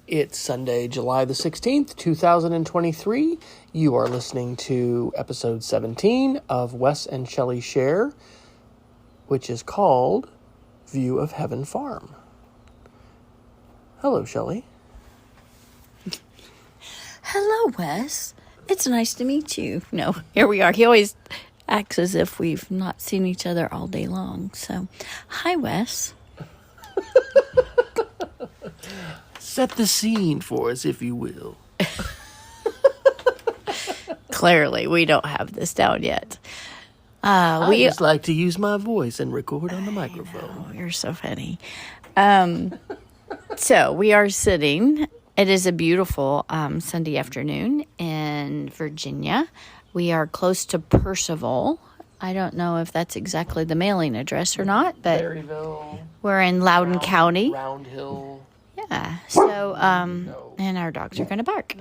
It's Sunday, July the 16th, 2023. You are listening to episode 17 of Wes and Shelley Share, which is called View of Heaven Farm. Hello, Shelley. Hello, Wes. It's nice to meet you. No, here we are. He always acts as if we've not seen each other all day long. So, hi, Wes. Set the scene for us, if you will. Clearly, we don't have this down yet. I just like to use my voice and record on the microphone. Oh, you're so funny. So, we are sitting. It is a beautiful Sunday afternoon in Virginia. We are close to Percival. I don't know if that's exactly the mailing address or not, but Berryville, we're in Loudoun County. Round Hill. Yeah. So, and our dogs are going to bark.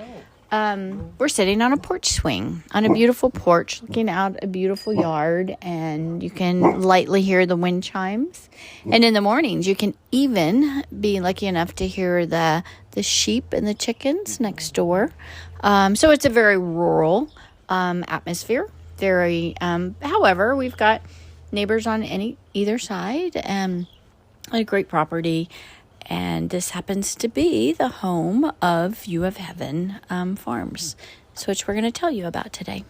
We're sitting on a porch swing, on a beautiful porch, looking out a beautiful yard, and you can lightly hear the wind chimes. And in the mornings, you can even be lucky enough to hear the sheep and the chickens next door. So it's a very rural atmosphere. Very, however, we've got neighbors on either side, a great property. And this happens to be the home of View of Heaven Farms, which we're going to tell you about today.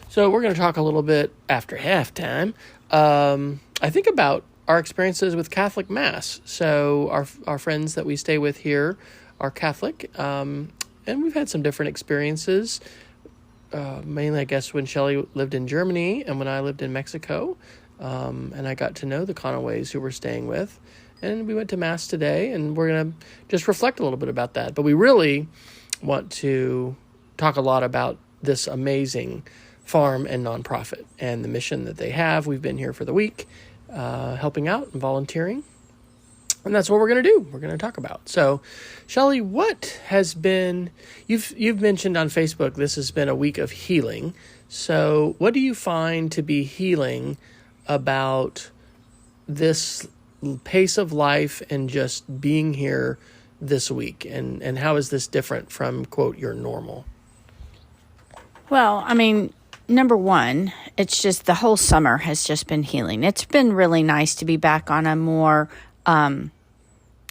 So we're going to talk a little bit after halftime. I think about our experiences with Catholic Mass. So our friends that we stay with here are Catholic, and we've had some different experiences. Mainly, I guess, when Shelley lived in Germany and when I lived in Mexico, and I got to know the Conaways who we're staying with. And we went to Mass today, and we're going to just reflect a little bit about that. But we really want to talk a lot about this amazing farm and nonprofit and the mission that they have. We've been here for the week, helping out and volunteering. And that's what we're going to do. We're going to talk about. So, Shelley, what has been... You've mentioned on Facebook this has been a week of healing. So what do you find to be healing about this pace of life and just being here this week, and how is this different from, quote, your normal? Well, I mean, number one, it's just the whole summer has just been healing. It's been really nice to be back on a more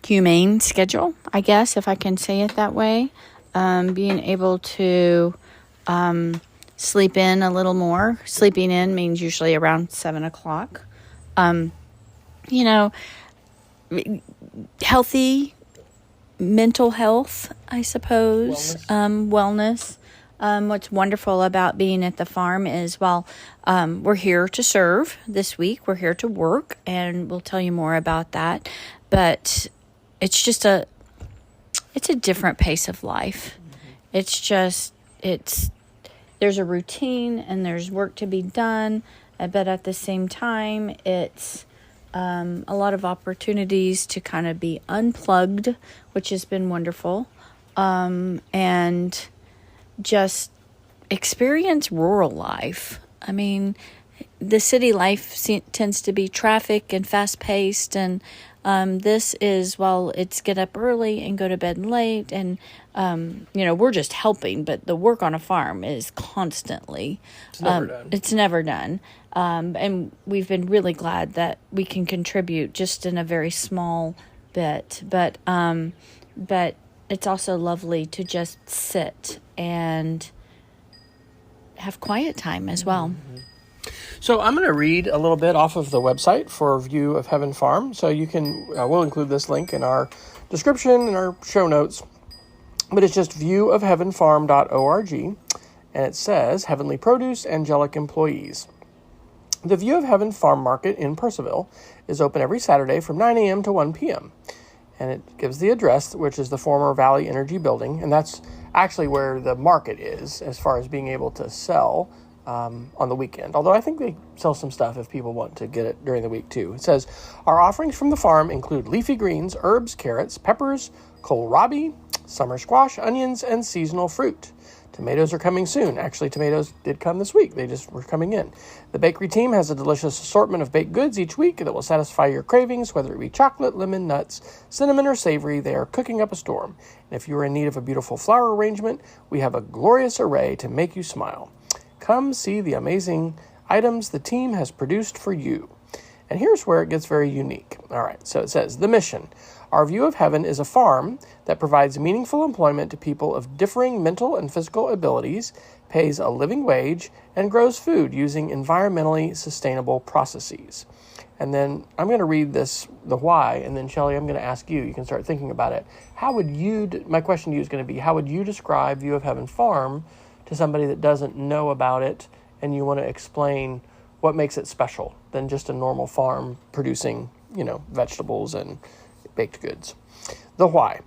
humane schedule, I guess, if I can say it that way. Being able to sleep in a little more. Sleeping in means usually around 7 o'clock. Healthy mental health, I suppose, wellness. What's wonderful about being at the farm is, we're here to serve this week. We're here to work, and we'll tell you more about that. But it's just it's a different pace of life. Mm-hmm. There's a routine and there's work to be done, but at the same time, it's a lot of opportunities to kind of be unplugged, which has been wonderful, and just experience rural life. I mean, the city life tends to be traffic and fast-paced, and this is, it's get up early and go to bed late, and we're just helping, but the work on a farm is constantly, it's never done. And we've been really glad that we can contribute just in a very small bit, but it's also lovely to just sit and have quiet time as well. Mm-hmm. So I'm going to read a little bit off of the website for View of Heaven Farm. So you can, we'll include this link in our description and our show notes, but it's just viewofheavenfarm.org, and it says, Heavenly Produce, Angelic Employees. The View of Heaven Farm Market in Percival is open every Saturday from 9 a.m. to 1 p.m. And it gives the address, which is the former Valley Energy Building, and that's actually where the market is as far as being able to sell on the weekend. Although I think they sell some stuff if people want to get it during the week too. It says, our offerings from the farm include leafy greens, herbs, carrots, peppers, kohlrabi, summer squash, onions, and seasonal fruit. Tomatoes are coming soon. Actually, tomatoes did come this week. They just were coming in. The bakery team has a delicious assortment of baked goods each week that will satisfy your cravings, whether it be chocolate, lemon, nuts, cinnamon, or savory. They are cooking up a storm. And if you are in need of a beautiful flower arrangement, we have a glorious array to make you smile. Come see the amazing items the team has produced for you. And here's where it gets very unique. All right, so it says, the mission. Our view of heaven is a farm that provides meaningful employment to people of differing mental and physical abilities, pays a living wage, and grows food using environmentally sustainable processes. And then I'm going to read this, the why, and then Shelley, I'm going to ask you. You can start thinking about it. How would you, my question to you is going to be, how would you describe View of Heaven Farm to somebody that doesn't know about it, and you want to explain what makes it special than just a normal farm producing, vegetables and baked goods? The why.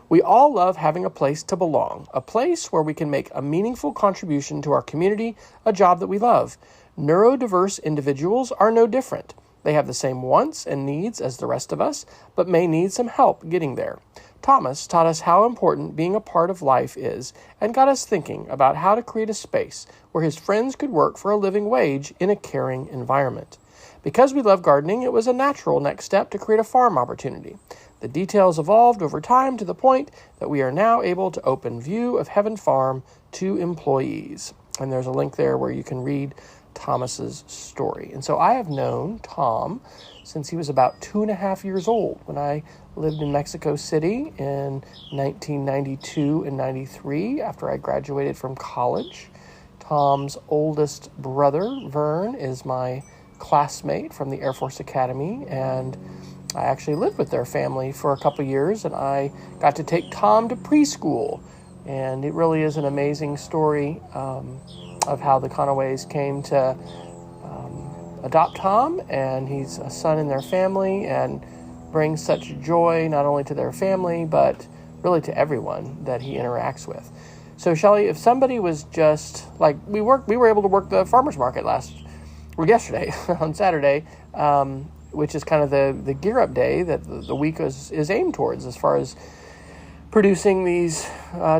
We all love having a place to belong, a place where we can make a meaningful contribution to our community, a job that we love. Neuro-diverse individuals are no different. They have the same wants and needs as the rest of us, but may need some help getting there. Thomas taught us how important being a part of life is and got us thinking about how to create a space where his friends could work for a living wage in a caring environment. Because we love gardening, it was a natural next step to create a farm opportunity. The details evolved over time to the point that we are now able to open View of Heaven Farm to employees. And there's a link there where you can read Thomas's story. And so I have known Tom since he was about 2.5 years old when I lived in Mexico City in 1992 and 93 after I graduated from college. Tom's oldest brother, Vern, is my classmate from the Air Force Academy, and I actually lived with their family for a couple years, and I got to take Tom to preschool. And it really is an amazing story of how the Conaways came to adopt Tom, and he's a son in their family and brings such joy not only to their family, but really to everyone that he interacts with. So, Shelley, if somebody was just like we were able to work the farmers market yesterday on Saturday, which is kind of the gear up day that the week is aimed towards as far as producing these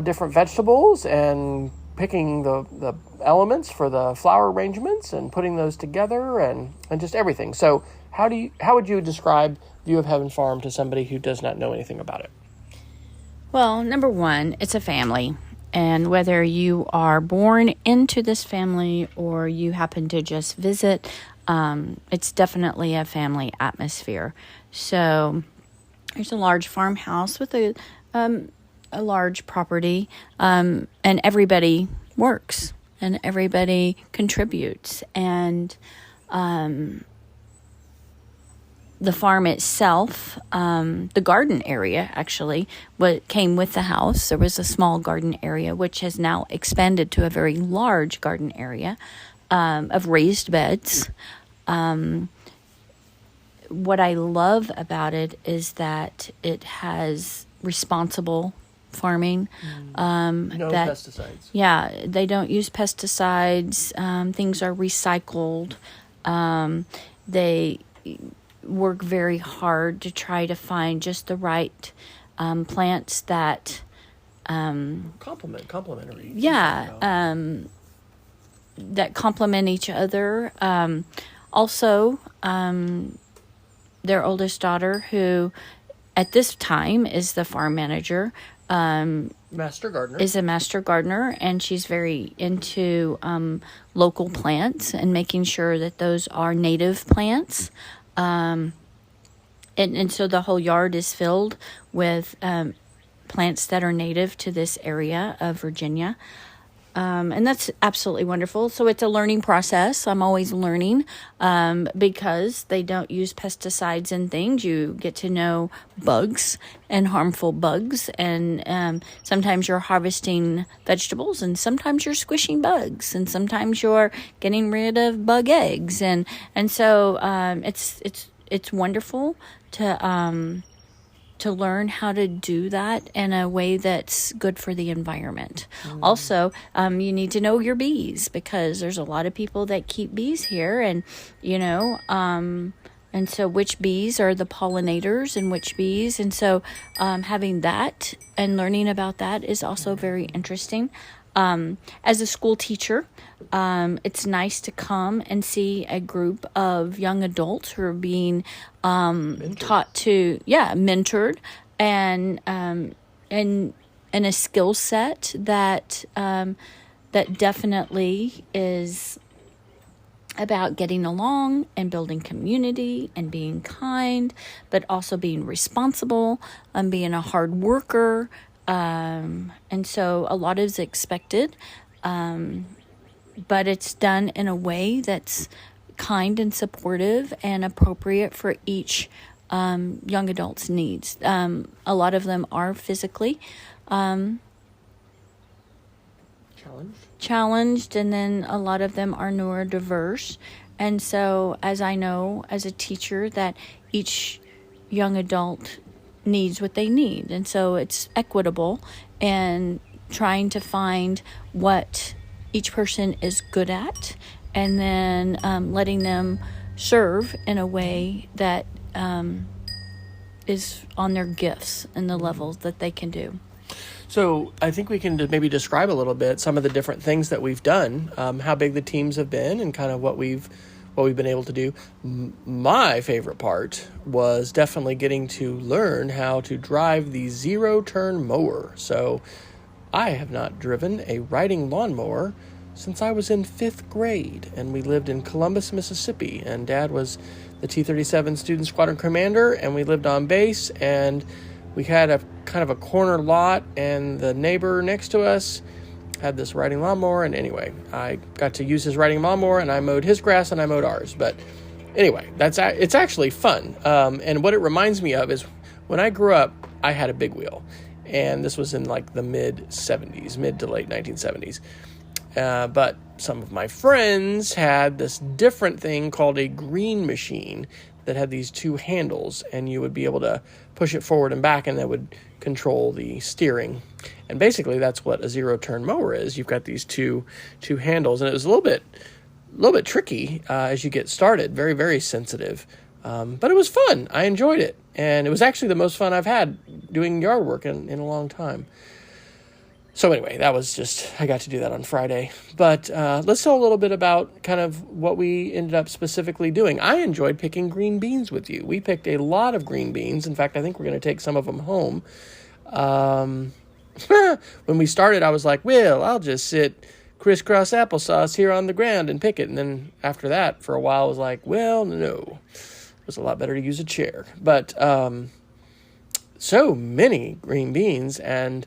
different vegetables and picking the elements for the flower arrangements and putting those together and just everything. So how would you describe View of Heaven Farm to somebody who does not know anything about it? Well, number one, it's a family. And whether you are born into this family or you happen to just visit, it's definitely a family atmosphere. So there's a large farmhouse with a large property, and everybody works and everybody contributes. And the farm itself, the garden area actually, came with the house. There was a small garden area, which has now expanded to a very large garden area of raised beds. What I love about it is that it has responsible farming. No pesticides. Yeah, they don't use pesticides. Things are recycled. They work very hard to try to find just the right plants that complementary. Yeah, that complement each other. Also, their oldest daughter, who at this time is the farm manager, master gardener, is a master gardener, and she's very into local plants and making sure that those are native plants. And so the whole yard is filled with plants that are native to this area of Virginia. And that's absolutely wonderful. So it's a learning process. I'm always learning because they don't use pesticides and things. You get to know bugs and harmful bugs. And sometimes you're harvesting vegetables, and sometimes you're squishing bugs, and sometimes you're getting rid of bug eggs. And so it's wonderful to learn how to do that in a way that's good for the environment. Also, you need to know your bees, because there's a lot of people that keep bees here, and And so which bees are the pollinators and which bees. And so having that and learning about that is also very interesting. As a school teacher, it's nice to come and see a group of young adults who are being taught to, mentored and a skill set that definitely is about getting along and building community and being kind, but also being responsible and being a hard worker. And so a lot is expected, but it's done in a way that's kind and supportive and appropriate for each young adult's needs. A lot of them are physically challenged, and then a lot of them are neuro-diverse. And so, as I know as a teacher, that each young adult needs what they need, and so it's equitable and trying to find what each person is good at, and then letting them serve in a way that is on their gifts and the levels that they can do. So I think we can maybe describe a little bit some of the different things that we've done, how big the teams have been, and kind of what we've been able to do. My favorite part was definitely getting to learn how to drive the zero-turn mower. So I have not driven a riding lawnmower since I was in 5th grade, and we lived in Columbus, Mississippi, and Dad was the T-37 Student Squadron Commander, and we lived on base, and we had a kind of a corner lot, and the neighbor next to us had this riding lawnmower. And anyway, I got to use his riding lawnmower, and I mowed his grass and I mowed ours. But anyway, it's actually fun. And what it reminds me of is when I grew up, I had a big wheel, and this was in like the mid to late 1970s. But some of my friends had this different thing called a green machine that had these 2 handles, and you would be able to push it forward and back, and that would control the steering. And basically that's what a zero-turn mower is. You've got these two handles, and it was a little bit tricky as you get started. Very, very sensitive. But it was fun. I enjoyed it. And it was actually the most fun I've had doing yard work in a long time. So anyway, I got to do that on Friday. But let's tell a little bit about kind of what we ended up specifically doing. I enjoyed picking green beans with you. We picked a lot of green beans. In fact, I think we're going to take some of them home. When we started, I was like, well, I'll just sit crisscross applesauce here on the ground and pick it. And then after that, for a while, I was like, well, no. It was a lot better to use a chair. But so many green beans, and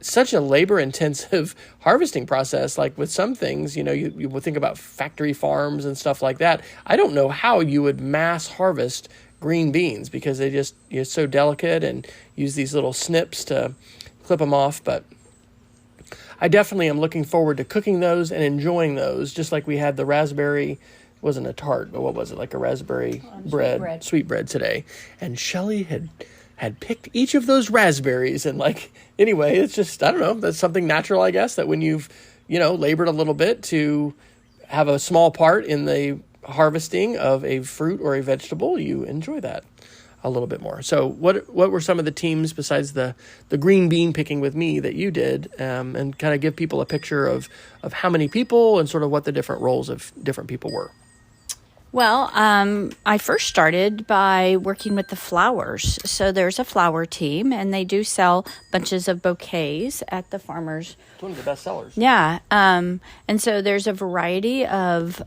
such a labor-intensive harvesting process. Like with some things, you would think about factory farms and stuff like that. I don't know how you would mass harvest green beans, because they just, you're so delicate, and use these little snips to clip them off. But I definitely am looking forward to cooking those and enjoying those, just like we had the raspberry, wasn't a tart, but what was it, like a raspberry sweet bread today. And Shelley had picked each of those raspberries, and anyway, it's just, I don't know, that's something natural, I guess, that when you've, labored a little bit to have a small part in the harvesting of a fruit or a vegetable, you enjoy that a little bit more. So what were some of the teams besides the green bean picking with me that you did, and kind of give people a picture of how many people and sort of what the different roles of different people were? Well, I first started by working with the flowers. So there's a flower team, and they do sell bunches of bouquets at the farmers. It's one of the best sellers. Yeah. And so there's a variety of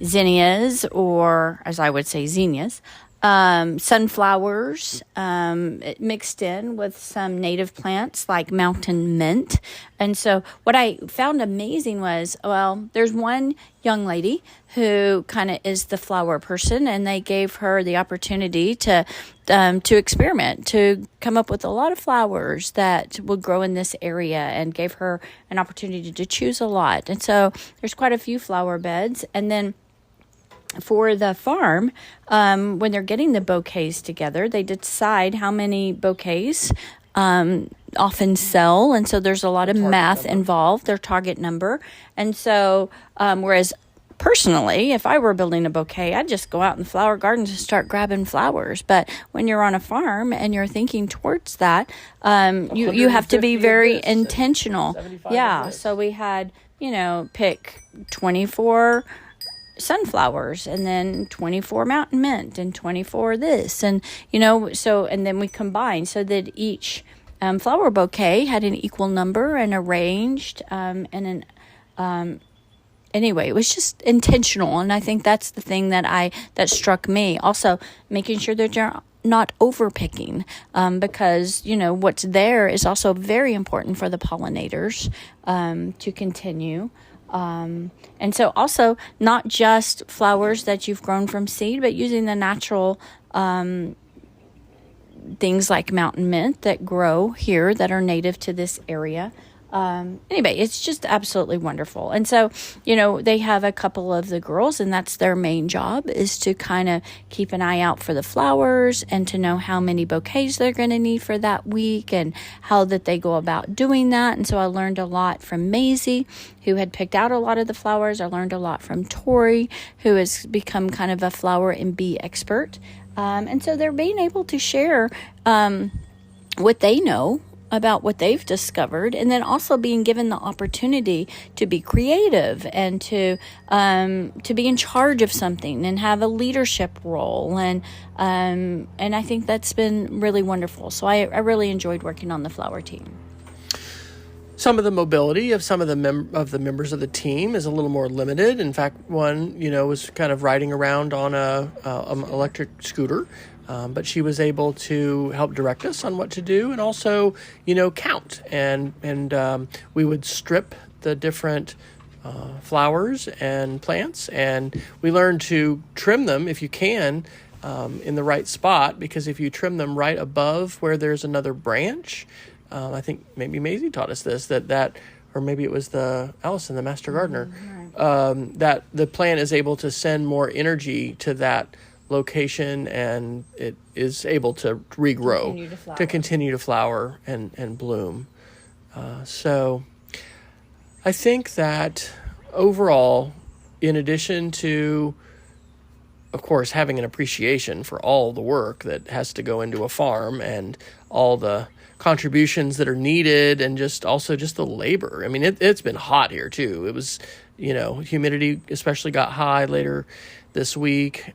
zinnias, or as I would say, zinnias, sunflowers, mixed in with some native plants like mountain mint. And so what I found amazing was, there's one young lady who kind of is the flower person, and they gave her the opportunity to experiment, to come up with a lot of flowers that would grow in this area, and gave her an opportunity to choose a lot. And so there's quite a few flower beds. And then for the farm, when they're getting the bouquets together, they decide how many bouquets often sell. And so there's a lot of math involved, their target number. And so, whereas personally, if I were building a bouquet, I'd just go out in the flower gardens and start grabbing flowers. But when you're on a farm and you're thinking towards that, you have to be very intentional. Yeah. So we had, pick 24 sunflowers and then 24 mountain mint and 24 this. And, and then we combined so that each flower bouquet had an equal number and arranged anyway, it was just intentional, and I think that's the thing that struck me. Also, making sure that you're not overpicking, because what's there is also very important for the pollinators to continue. And so also not just flowers that you've grown from seed, but using the natural things like mountain mint that grow here that are native to this area. Anyway, it's just absolutely wonderful. And so, they have a couple of the girls, and that's their main job, is to kind of keep an eye out for the flowers and to know how many bouquets they're going to need for that week and how that they go about doing that. And so I learned a lot from Maisie, who had picked out a lot of the flowers. I learned a lot from Tori, who has become kind of a flower and bee expert. And so they're being able to share what they know about what they've discovered, and then also being given the opportunity to be creative and to be in charge of something and have a leadership role, and I think that's been really wonderful. So I really enjoyed working on the flower team. Some of the mobility of some of the members of the team is a little more limited. In fact, one was kind of riding around on a electric scooter. But she was able to help direct us on what to do, and also, count. And we would strip the different flowers and plants, and we learned to trim them if you can in the right spot, because if you trim them right above where there's another branch, I think maybe Maisie taught us this, that or maybe it was Allison, the master gardener, that the plant is able to send more energy to that location, and it is able to regrow, to continue to flower and bloom. So I think that overall, in addition to, of course, having an appreciation for all the work that has to go into a farm and all the contributions that are needed, and just the labor. I mean, it's been hot here too. It was, humidity especially got high later this week.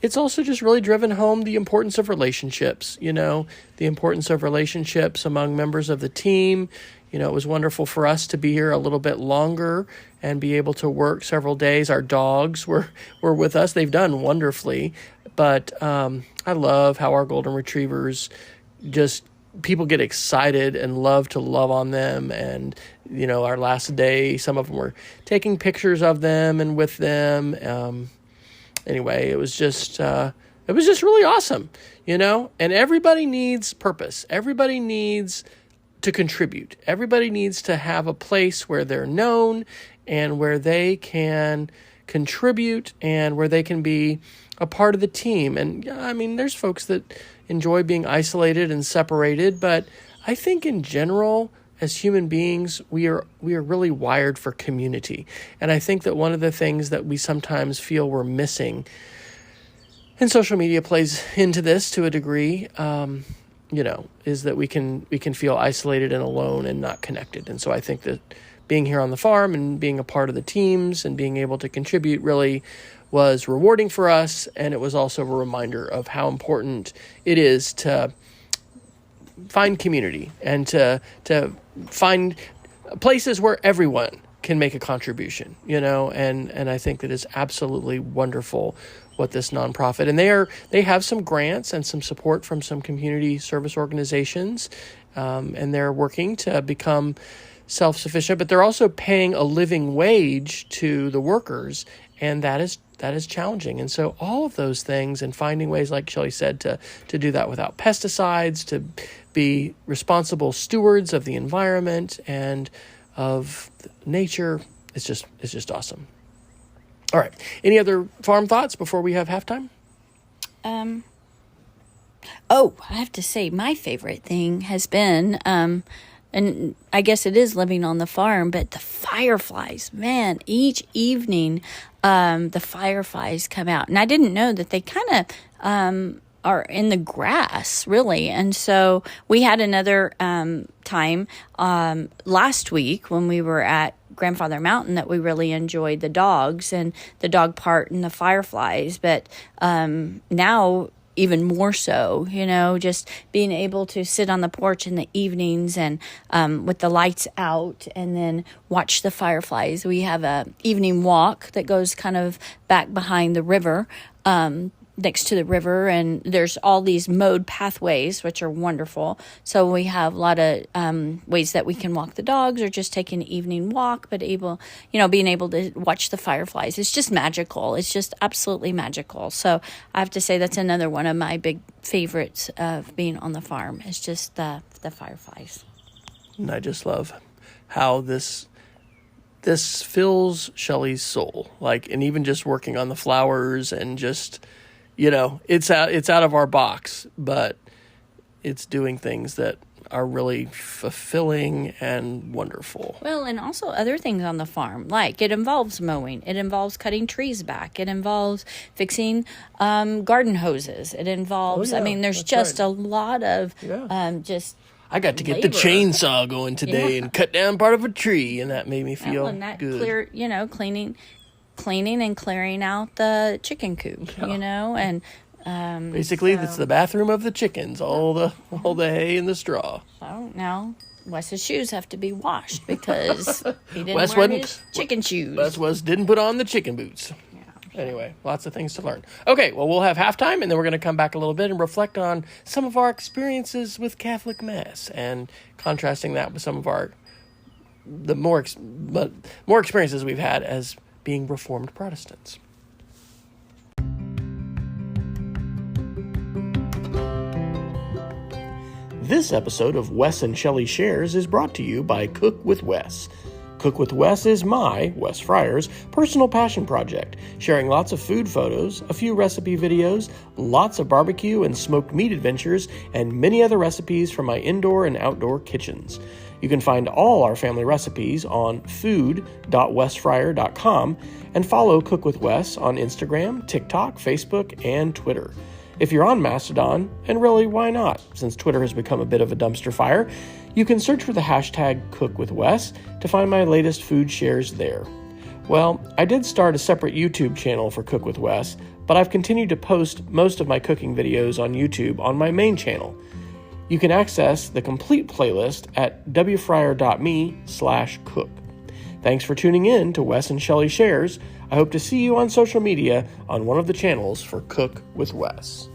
It's also just really driven home the importance of relationships, the importance of relationships among members of the team. It was wonderful for us to be here a little bit longer and be able to work several days. Our dogs were with us. They've done wonderfully. But I love how our golden retrievers, just people get excited and love to love on them. And, our last day, some of them were taking pictures of them and with them. Anyway, it was just really awesome, and everybody needs purpose. Everybody needs to contribute. Everybody needs to have a place where they're known and where they can contribute and where they can be a part of the team. And I mean, there's folks that enjoy being isolated and separated, but I think in general, as human beings, we are really wired for community. And I think that one of the things that we sometimes feel we're missing, and social media plays into this to a degree, is that we can feel isolated and alone and not connected. And so I think that being here on the farm and being a part of the teams and being able to contribute really was rewarding for us. And it was also a reminder of how important it is to find community and to find places where everyone can make a contribution, and I think that is absolutely wonderful what this nonprofit, and they have some grants and some support from some community service organizations, and they're working to become self-sufficient, but they're also paying a living wage to the workers, and that is challenging. And so all of those things, and finding ways, like Shelley said, to do that without pesticides, to be responsible stewards of the environment and of nature, it's just awesome. All right. Any other farm thoughts before we have halftime? I have to say my favorite thing has been and I guess it is living on the farm, but the fireflies, man, each evening, the fireflies come out. And I didn't know that they kind of are in the grass, really. And so we had another time last week when we were at Grandfather Mountain that we really enjoyed the dogs and the dog part and the fireflies. But now even more so, just being able to sit on the porch in the evenings and with the lights out and then watch the fireflies. We have a evening walk that goes kind of back behind the river, next to the river, and there's all these mowed pathways, which are wonderful. So we have a lot of ways that we can walk the dogs or just take an evening walk, but being able to watch the fireflies. It's just magical. It's just absolutely magical. So I have to say that's another one of my big favorites of being on the farm. It's just the fireflies. And I just love how this fills Shelley's soul. And even just working on the flowers and just, it's out of our box, but it's doing things that are really fulfilling and wonderful. Well, and also other things on the farm, it involves mowing, it involves cutting trees back, it involves fixing garden hoses, it involves, there's just right. A lot of just I got to get the chainsaw going today and cut down part of a tree, and that made me feel and that good. Cleaning and clearing out the chicken coop, and basically that's the bathroom of the chickens, all the hay and the straw. So now Wes's shoes have to be washed because he didn't wear his chicken shoes. Wes didn't put on the chicken boots. Anyway, lots of things to learn. Okay, well, we'll have halftime, and then we're going to come back a little bit and reflect on some of our experiences with Catholic Mass and contrasting that with some of the more experiences we've had as being Reformed Protestants. This episode of Wes and Shelley Shares is brought to you by Cook with Wes. Cook with Wes is my, Wes Fryer's, personal passion project, sharing lots of food photos, a few recipe videos, lots of barbecue and smoked meat adventures, and many other recipes from my indoor and outdoor kitchens. You can find all our family recipes on food.wesfryer.com and follow Cook with Wes on Instagram, TikTok, Facebook, and Twitter. If you're on Mastodon, and really, why not? Since Twitter has become a bit of a dumpster fire, you can search for the hashtag CookWithWes to find my latest food shares there. Well, I did start a separate YouTube channel for Cook with Wes, but I've continued to post most of my cooking videos on YouTube on my main channel. You can access the complete playlist at wfryer.me/cook. Thanks for tuning in to Wes and Shelley Shares. I hope to see you on social media on one of the channels for Cook with Wes.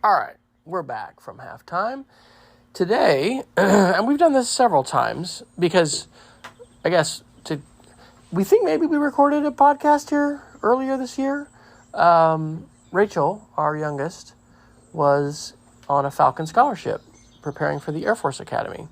All right, we're back from halftime. Today, and we've done this several times because I guess we think maybe we recorded a podcast here earlier this year. Rachel, our youngest, was on a Falcon Scholarship preparing for the Air Force Academy.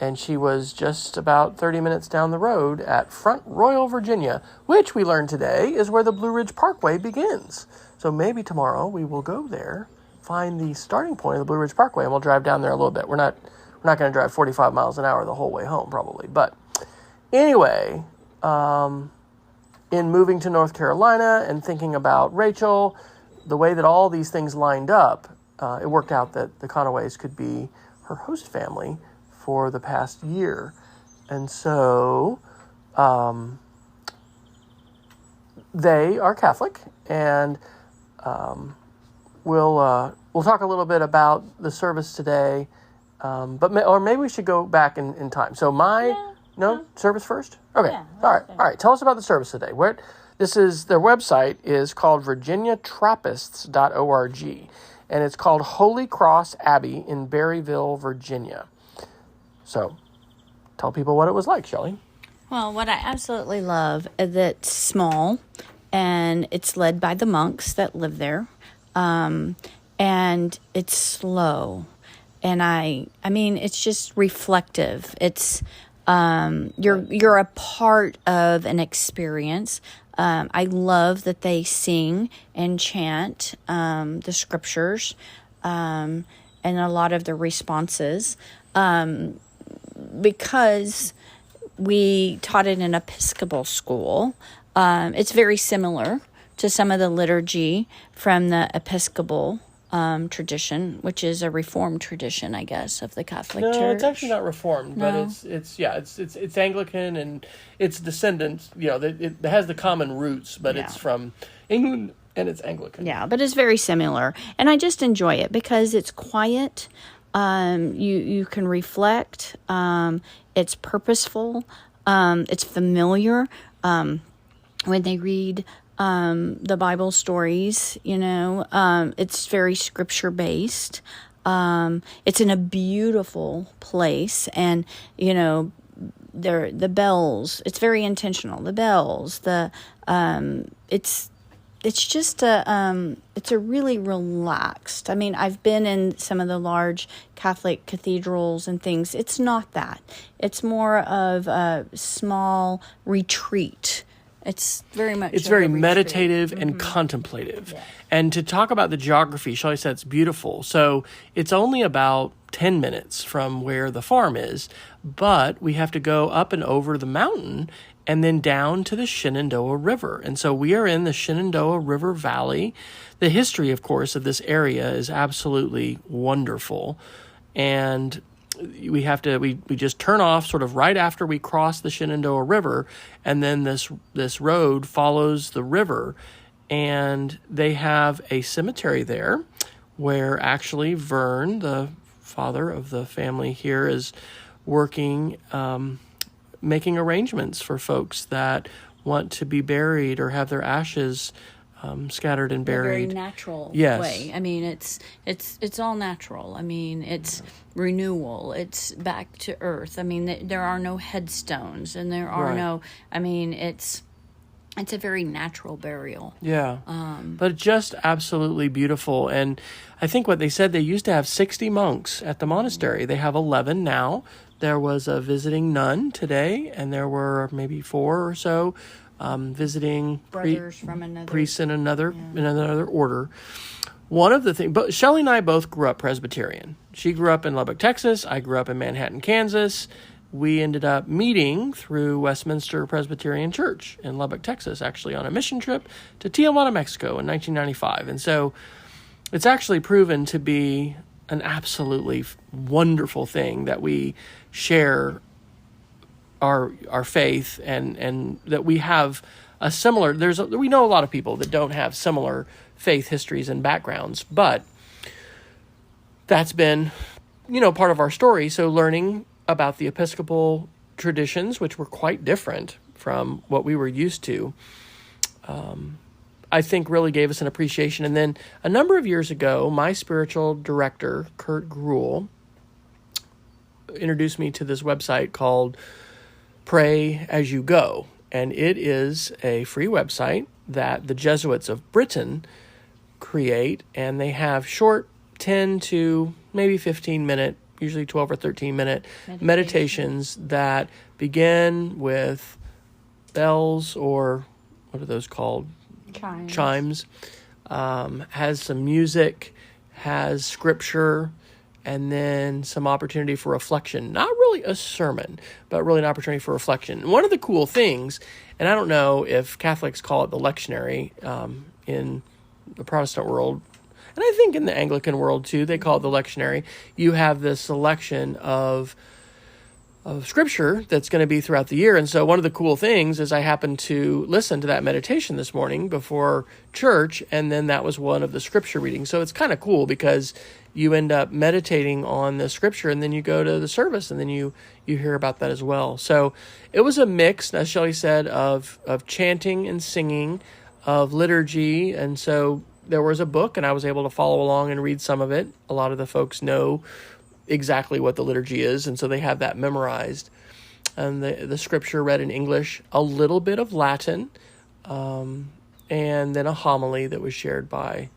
And she was just about 30 minutes down the road at Front Royal, Virginia, which we learned today is where the Blue Ridge Parkway begins. So maybe tomorrow we will go there, find the starting point of the Blue Ridge Parkway, and we'll drive down there a little bit. We're not going to drive 45 miles an hour the whole way home, probably. But anyway, in moving to North Carolina and thinking about Rachel, the way that all these things lined up, it worked out that the Conaways could be her host family for the past year. And so they are Catholic, and we'll talk a little bit about the service today, or maybe we should go back in time. So service first? Okay. Yeah, All right. Tell us about the service today. Their website is called virginiatrappists.org, and it's called Holy Cross Abbey in Berryville, Virginia. So tell people what it was like, Shelley. Well, what I absolutely love is that it's small, and it's led by the monks that live there, and it's slow, and I mean it's just reflective. It's you're a part of an experience. I love that they sing and chant the scriptures. and a lot of the responses, because we taught in an Episcopal school. It's very similar to some of the liturgy from the Episcopal tradition, which is a Reformed tradition, I guess, of the Catholic Church. No, it's actually not Reformed, No? but it's Anglican, and its descendants. It has the common roots, but it's from England and it's Anglican. Yeah, but it's very similar, and I just enjoy it because it's quiet. You can reflect. It's purposeful. It's familiar. When they read the Bible stories, it's very scripture based. It's in a beautiful place, and the bells. It's very intentional. The bells. It's just it's a really relaxed. I mean, I've been in some of the large Catholic cathedrals and things. It's not that. It's more of a small retreat. It's very much. It's very meditative and contemplative. Yeah. And to talk about the geography, Shelley said it's beautiful. So it's only about 10 minutes from where the farm is, but we have to go up and over the mountain and then down to the Shenandoah River. And so we are in the Shenandoah River Valley. The history, of course, of this area is absolutely wonderful. And we just turn off sort of right after we cross the Shenandoah River, and then this road follows the river, and they have a cemetery there where actually Vern, the father of the family here, is working, making arrangements for folks that want to be buried or have their ashes scattered and buried. In a very natural Yes. way. I mean, it's all natural. I mean, it's renewal. It's back to earth. I mean, there are no headstones, and there are no. I mean, it's a very natural burial. Yeah, but just absolutely beautiful. And I think what they said, they used to have 60 monks at the monastery. They have 11 now. There was a visiting nun today, and there were maybe 4 or so visiting Brothers from another priests in another order. One of the things, but Shelley and I both grew up Presbyterian. She grew up in Lubbock, Texas. I grew up in Manhattan, Kansas. We ended up meeting through Westminster Presbyterian Church in Lubbock, Texas, actually on a mission trip to Tijuana, Mexico in 1995. And so it's actually proven to be an absolutely wonderful thing that we share our faith, and that we have a similar, we know a lot of people that don't have similar faith histories and backgrounds, but that's been, part of our story. So learning about the Episcopal traditions, which were quite different from what we were used to, I think really gave us an appreciation. And then a number of years ago, my spiritual director, Kurt Gruhl, introduced me to this website called Pray As You Go. And it is a free website that the Jesuits of Britain create, and they have short 10 to maybe 15 minute, usually 12 or 13 minute meditations that begin with bells, or what are those called? Chimes. Has some music, has scripture, and then some opportunity for reflection. Not really a sermon, but really an opportunity for reflection. And one of the cool things, and I don't know if Catholics call it the lectionary in the Protestant world, and I think in the Anglican world too, they call it the lectionary. You have this selection of scripture that's going to be throughout the year. And so one of the cool things is I happened to listen to that meditation this morning before church, and then that was one of the scripture readings. So it's kind of cool because you end up meditating on the scripture, and then you go to the service, and then you hear about that as well. So it was a mix, as Shelley said, of chanting and singing, of liturgy. And so there was a book, and I was able to follow along and read some of it. A lot of the folks know exactly what the liturgy is, and so they have that memorized. And the scripture read in English, a little bit of Latin, and then a homily that was shared by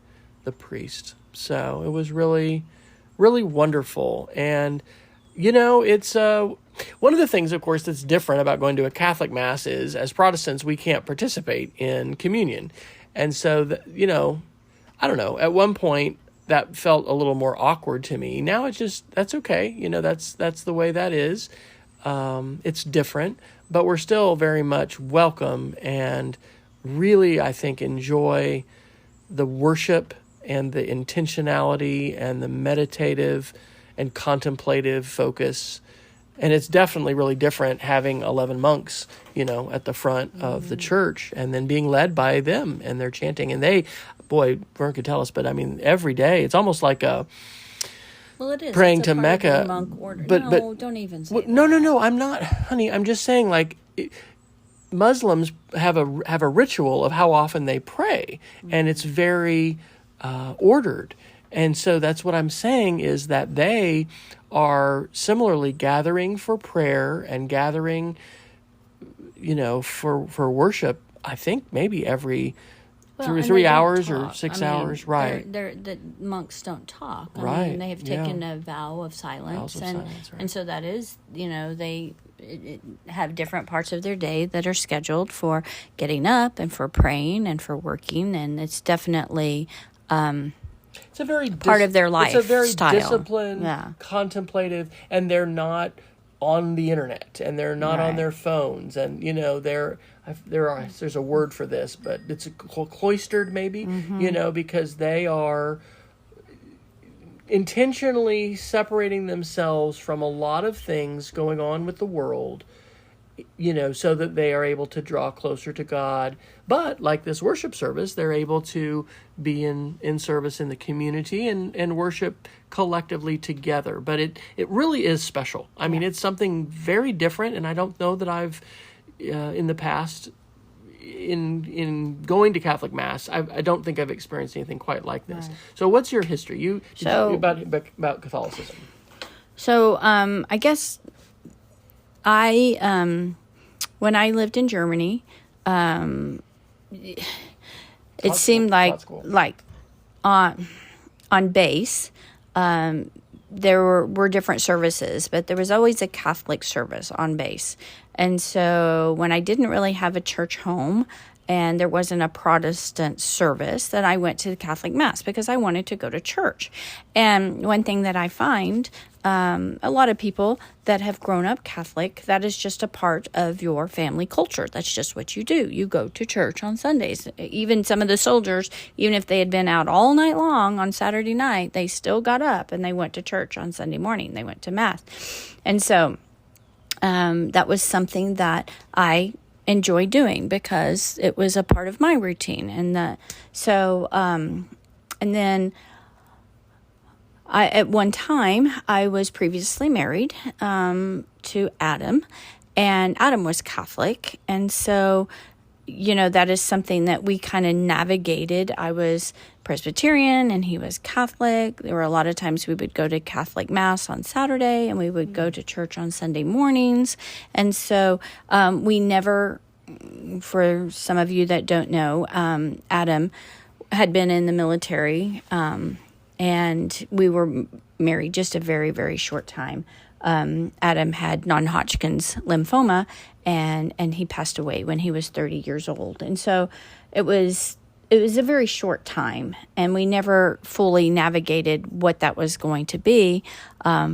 the priest. So it was really, really wonderful. And, it's one of the things, of course, that's different about going to a Catholic Mass is, as Protestants, we can't participate in communion. And so, I don't know, at one point, that felt a little more awkward to me. Now it's just, that's okay. You know, that's the way that is. It's different, but we're still very much welcome and really, I think, enjoy the worship and the intentionality and the meditative and contemplative focus. And it's definitely really different having 11 monks, you know, at the front of the church and then being led by them and they're chanting. And they, boy, Vern could tell us, but I mean, every day, it's almost like a it is. praying it's a to part of Mecca. the monk order. But Don't even say well, that. No, I'm not, honey. I'm just saying, like, Muslims have a ritual of how often they pray, and it's very ordered. And so that's what I'm saying is that they are similarly gathering for prayer and gathering, you know, for worship. I think maybe every three hours or 6 hours, right? The monks don't talk. Right. I mean, they have taken a vow of silence, right. And so that is, you know, they have different parts of their day that are scheduled for getting up and for praying and for working, and it's definitely it's a very part of their life. It's a very style. disciplined, contemplative, and they're not on the internet and they're not on their phones, and you know there's a word for this, but it's cloistered maybe, you know, because they are intentionally separating themselves from a lot of things going on with the world, you know, so that they are able to draw closer to God. But like this worship service, they're able to be in service in the community and worship collectively together. But it really is special. I mean, it's something very different, and I don't know that I've in the past in going to Catholic Mass, I don't think I've experienced anything quite like this. Right. So what's your history? About Catholicism. So I guess I when I lived in Germany, it seemed like on base there were different services, but there was always a Catholic service on base. And so when I didn't really have a church home and there wasn't a Protestant service, then I went to the Catholic Mass because I wanted to go to church. And one thing that I find, a lot of people that have grown up Catholic, that is just a part of your family culture. That's just what you do. You go to church on Sundays. Even some of the soldiers, even if they had been out all night long on Saturday night, they still got up and they went to church on Sunday morning. They went to Mass. And so that was something that I enjoy doing because it was a part of my routine. And then at one time I was previously married to Adam, and Adam was Catholic. And so, you know, that is something that we kind of navigated. I was Presbyterian and he was Catholic. There were a lot of times we would go to Catholic Mass on Saturday and we would go to church on Sunday mornings. And so we never, for some of you that don't know, Adam had been in the military and we were married just a very, very short time. Adam had non-Hodgkin's lymphoma and he passed away when he was 30 years old. And so it was a very short time, and we never fully navigated what that was going to be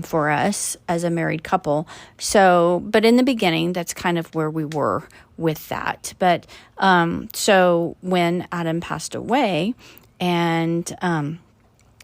for us as a married couple. So, but in the beginning, that's kind of where we were with that. But so when Adam passed away, and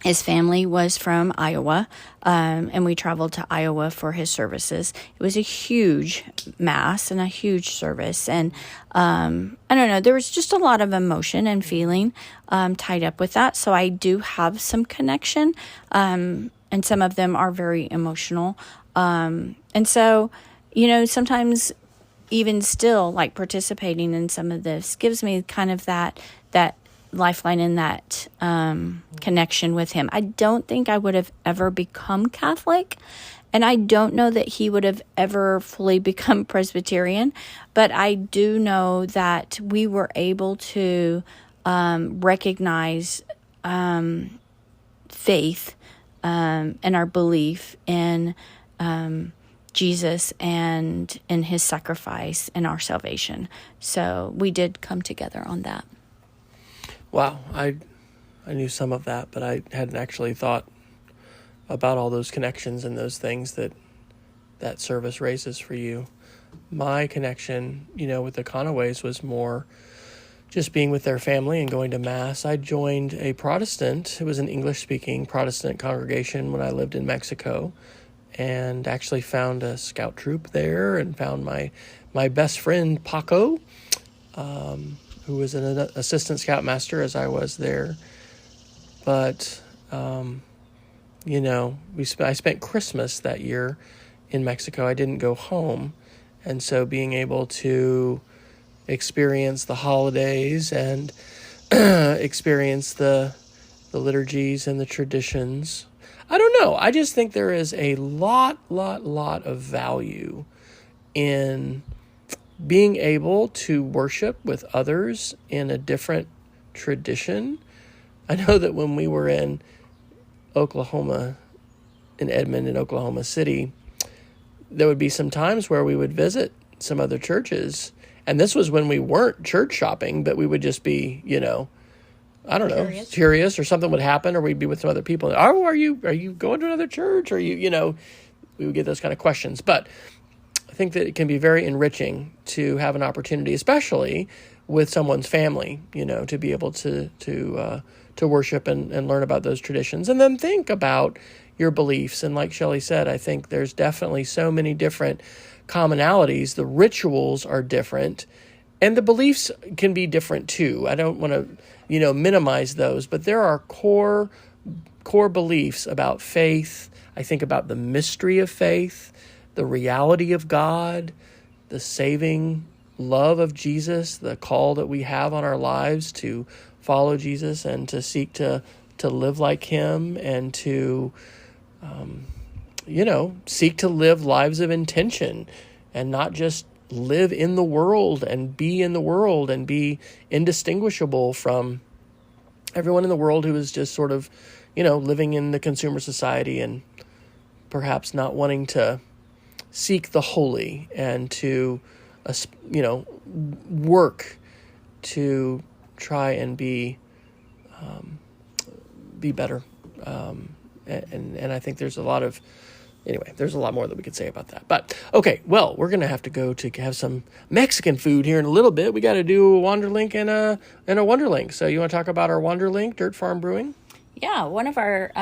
his family was from Iowa, and we traveled to Iowa for his services. It was a huge Mass and a huge service. And I don't know, there was just a lot of emotion and feeling tied up with that. So I do have some connection, and some of them are very emotional. And so, you know, sometimes even still, like participating in some of this gives me kind of that lifeline in that connection with him. I don't think I would have ever become Catholic, and I don't know that he would have ever fully become Presbyterian, but I do know that we were able to recognize faith and our belief in Jesus and in his sacrifice and our salvation. So we did come together on that. Wow, I I knew some of that, but I hadn't actually thought about all those connections and those things that service raises for you. My connection, with the Conaways was more just being with their family and going to Mass. I joined a Protestant. It was an English-speaking Protestant congregation when I lived in Mexico, and actually found a scout troop there and found my best friend, Paco, who was an assistant scoutmaster as I was there. But, I spent Christmas that year in Mexico. I didn't go home. And so being able to experience the holidays and experience the liturgies and the traditions, I don't know. I just think there is a lot of value in being able to worship with others in a different tradition. I know that when we were in Oklahoma, in Edmond, in Oklahoma City, there would be some times where we would visit some other churches. And this was when we weren't church shopping, but we would just be, I don't know, curious, or something would happen, or we'd be with some other people. Oh, are you going to another church? Or we would get those kind of questions. But I think that it can be very enriching to have an opportunity, especially with someone's family, to be able to worship and learn about those traditions, and then think about your beliefs. And like Shelley said, I think there's definitely so many different commonalities. The rituals are different, and the beliefs can be different too. I don't want to, minimize those, but there are core beliefs about faith. I think about the mystery of faith, the reality of God, the saving love of Jesus, the call that we have on our lives to follow Jesus and to seek to live like him, and to seek to live lives of intention and not just live in the world and be in the world and be indistinguishable from everyone in the world who is just sort of, living in the consumer society and perhaps not wanting to seek the holy and to, work to try and be better. And I think there's a lot more that we could say about that. But, okay, well, we're going to have to go to have some Mexican food here in a little bit. We got to do a Wanderlink and a Wonderlink. So you want to talk about our Wanderlink, Dirt Farm Brewing? Yeah, one of our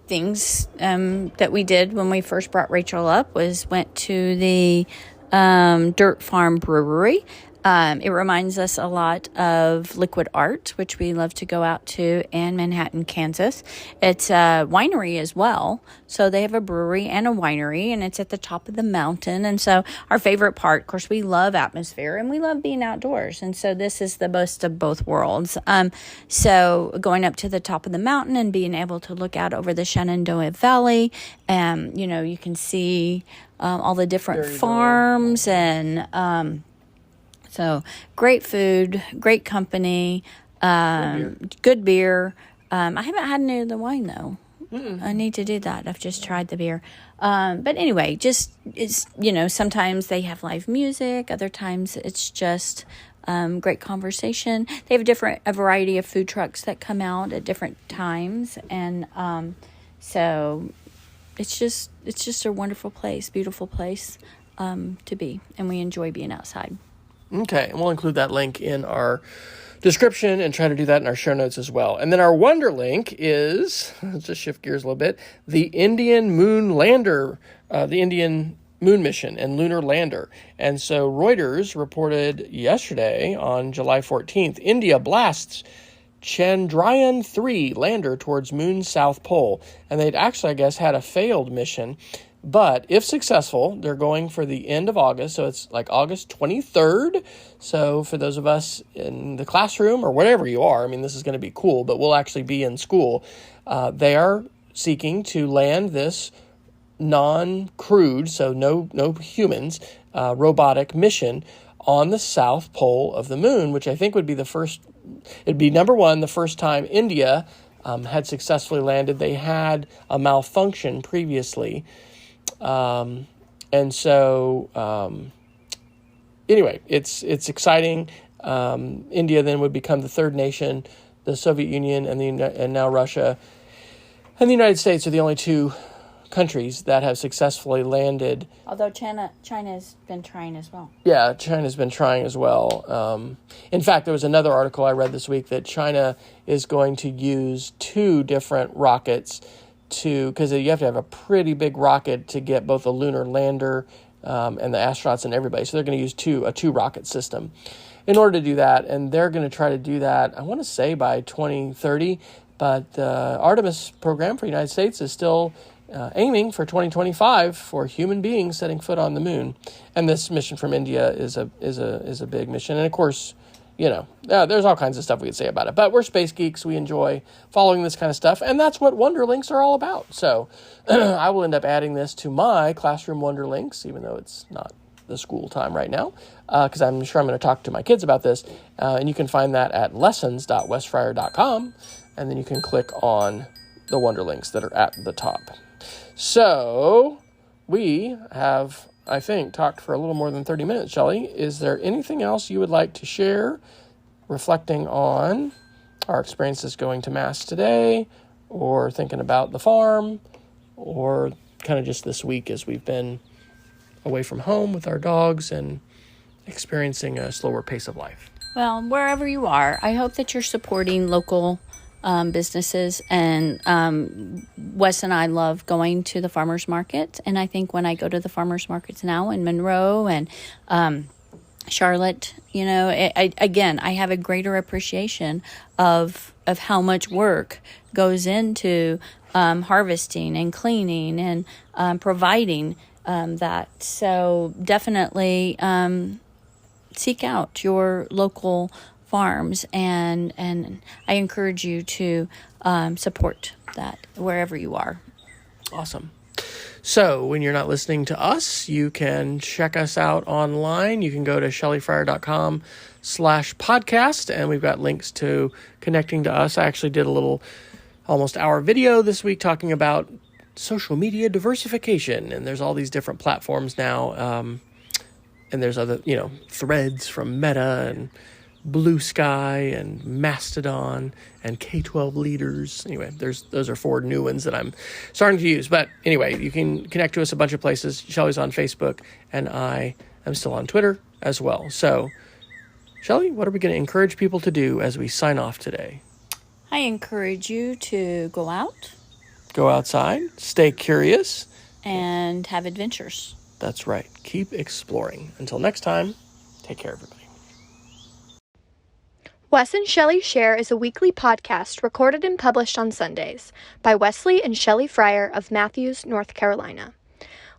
things that we did when we first brought Rachel up was went to the Dirt Farm Brewery. It reminds us a lot of Liquid Art, which we love to go out to, and Manhattan, Kansas. It's a winery as well. So they have a brewery and a winery, and it's at the top of the mountain. And so our favorite part, of course, we love atmosphere and we love being outdoors. And so this is the best of both worlds. So going up to the top of the mountain and being able to look out over the Shenandoah Valley, you can see all the different farms and... So great food, great company, good beer. I haven't had any of the wine though. Mm-mm. I need to do that. I've just tried the beer. But anyway, sometimes they have live music. Other times it's just great conversation. They have a variety of food trucks that come out at different times. And so it's just a wonderful place, beautiful place to be. And we enjoy being outside. Okay, and we'll include that link in our description and try to do that in our show notes as well. And then our Wonder Link is, let's just shift gears a little bit, the Indian Moon Lander, the Indian Moon Mission and Lunar Lander. And so Reuters reported yesterday on July 14th, India blasts Chandrayaan-3 lander towards Moon's South Pole. And they'd actually, I guess, had a failed mission. But if successful, they're going for the end of August. So it's like August 23rd. So for those of us in the classroom or wherever you are, this is going to be cool, but we'll actually be in school. They are seeking to land this non-crewed, so no humans, robotic mission on the south pole of the moon, which I think would be it'd be number one, the first time India had successfully landed. They had a malfunction previously. Anyway, it's exciting. India then would become the third nation the Soviet Union and now Russia and the United States are the only two countries that have successfully landed. Although China's been trying as well. Yeah, China's been trying as well. In fact, there was another article I read this week that China is going to use 2 different rockets because you have to have a pretty big rocket to get both the lunar lander and the astronauts and everybody. So they're going to use a 2 rocket system in order to do that. And they're going to try to do that, I want to say, by 2030. But the Artemis program for the United States is still aiming for 2025 for human beings setting foot on the moon. And this mission from India is a big mission. And of course, there's all kinds of stuff we could say about it. But we're space geeks. We enjoy following this kind of stuff. And that's what Wonderlinks are all about. So I will end up adding this to my classroom Wonderlinks, even though it's not the school time right now, because I'm sure I'm going to talk to my kids about this. And you can find that at lessons.westfriar.com. And then you can click on the Wonderlinks that are at the top. So we have, I think, talked for a little more than 30 minutes, Shelley. Is there anything else you would like to share reflecting on our experiences going to Mass today, or thinking about the farm, or kind of just this week as we've been away from home with our dogs and experiencing a slower pace of life? Well, wherever you are, I hope that you're supporting local businesses, and Wes and I love going to the farmers market, and I think when I go to the farmers markets now in Monroe and Charlotte, I have a greater appreciation of how much work goes into harvesting and cleaning and providing that. So definitely seek out your local farms, and I encourage you to support that wherever you are. Awesome. So when you're not listening to us, you can check us out online. You can go to shelleyfriar.com/podcast, and we've got links to connecting to us. I actually did a little almost hour video this week talking about social media diversification, and there's all these different platforms now, and there's other, Threads from Meta and Blue Sky and Mastodon and K-12 Leaders. Anyway, those are 4 new ones that I'm starting to use. But anyway, you can connect to us a bunch of places. Shelley's on Facebook, and I am still on Twitter as well. So, Shelley, what are we going to encourage people to do as we sign off today? I encourage you to go out. Go outside, stay curious. And have adventures. That's right. Keep exploring. Until next time, take care, everybody. Wes and Shelley Share is a weekly podcast recorded and published on Sundays by Wesley and Shelley Fryer of Matthews, North Carolina.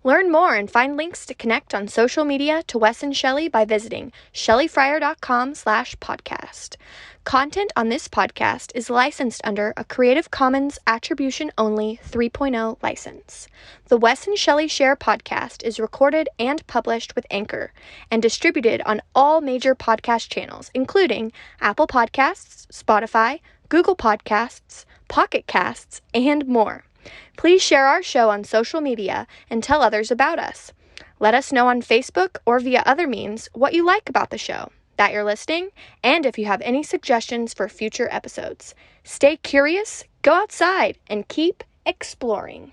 Learn more and find links to connect on social media to Wes and Shelley by visiting shelleyfryer.com/podcast. Content on this podcast is licensed under a Creative Commons Attribution Only 3.0 license. The Wes and Shelley Share podcast is recorded and published with Anchor and distributed on all major podcast channels, including Apple Podcasts, Spotify, Google Podcasts, Pocket Casts, and more. Please share our show on social media and tell others about us. Let us know on Facebook or via other means what you like about the show, that you're listening, and if you have any suggestions for future episodes. Stay curious, go outside, and keep exploring.